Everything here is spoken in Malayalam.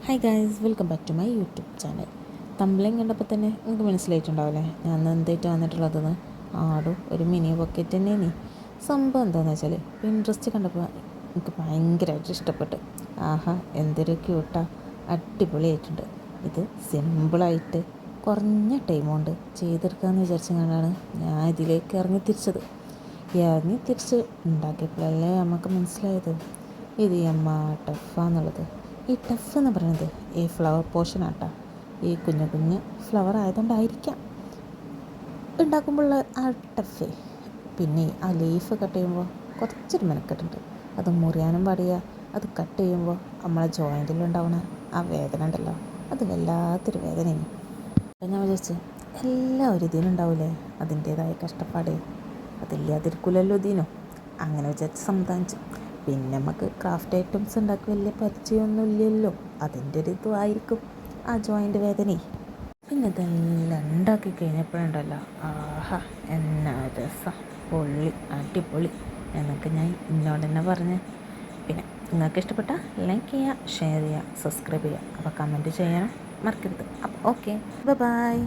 Hi guys, welcome back to my YouTube channel. Thumbnail കണ്ടപ്പോൾ തന്നെ നിങ്ങൾക്ക് മനസ്സിലായിട്ടുണ്ടാവില്ലേ ഞാൻ എന്തായിട്ട് വന്നിട്ടുള്ളതെന്ന്. ആടും ഒരു മിനി ബക്കറ്റ് തന്നെ നീ സംഭവം എന്താണെന്ന് വെച്ചാൽ ഇൻട്രസ്റ്റ് കണ്ടപ്പോൾ എനിക്ക് ഭയങ്കരമായിട്ട് ഇഷ്ടപ്പെട്ടു. ആഹാ, എന്തൊരു ക്യൂട്ടാ, അടിപൊളിയായിട്ടുണ്ട്. ഇത് സിമ്പിളായിട്ട് കുറഞ്ഞ ടൈം കൊണ്ട് ചെയ്തെടുക്കാമെന്ന് വിചാരിച്ചതുകൊണ്ടാണ് ഞാൻ ഇതിലേക്ക് ഇറങ്ങി തിരിച്ച് ഉണ്ടാക്കിയപ്പോഴല്ലേ നമുക്ക് മനസ്സിലായത് ഇത് ടഫാന്നുള്ളത്. ഈ ടഫ് എന്ന് പറയുന്നത് ഈ ഫ്ലവർ പോർഷനാട്ടോ. ഈ കുഞ്ഞു കുഞ്ഞ് ഫ്ലവർ ആയതുകൊണ്ടായിരിക്കാം ഉണ്ടാക്കുമ്പോഴുള്ള ആ ടഫ്. പിന്നെ ആ ലീഫ് കട്ട് ചെയ്യുമ്പോൾ കുറച്ചൊരു മെനക്കെട്ടുണ്ട്. അത് മുറിയാനും പാടില്ല. അത് കട്ട് ചെയ്യുമ്പോൾ നമ്മളെ ജോയിൻറ്റിലുണ്ടാവണ ആ വേദന ഉണ്ടല്ലോ, അത് വല്ലാത്തൊരു വേദനയാണ്. അപ്പം ഞാൻ വിചാരിച്ചു എല്ലാവരും ഇതിനുണ്ടാവില്ലേ അതിൻ്റേതായ കഷ്ടപ്പാട്, അതില്ലാതിരിക്കില്ലല്ലോ ഇതിനോ. അങ്ങനെ വിചാരിച്ച് സമാധാനിച്ചു. പിന്നെ നമുക്ക് ക്രാഫ്റ്റ് ഐറ്റംസ് ഉണ്ടാക്കി വലിയ പരിചയമൊന്നും ഇല്ലല്ലോ, അതിൻ്റെ ഒരു ഇതുമായിരിക്കും ആ ജോയിൻ്റ് വേദന. പിന്നെ ഇതെല്ലാം ഉണ്ടാക്കി കഴിഞ്ഞപ്പോഴുണ്ടല്ലോ, ആഹാ എന്നാ രസം, പൊള്ളി, അടിപൊളി എന്നൊക്കെ ഞാൻ ഇന്നോട് തന്നെ പറഞ്ഞ്. പിന്നെ നിങ്ങൾക്ക് ഇഷ്ടപ്പെട്ടാൽ ലൈക്ക് ചെയ്യുക, ഷെയർ ചെയ്യുക, സബ്സ്ക്രൈബ് ചെയ്യുക. അപ്പോൾ കമൻറ്റ് ചെയ്യാനും മറക്കരുത്. അപ്പോൾ ഓക്കെ, ബൈ.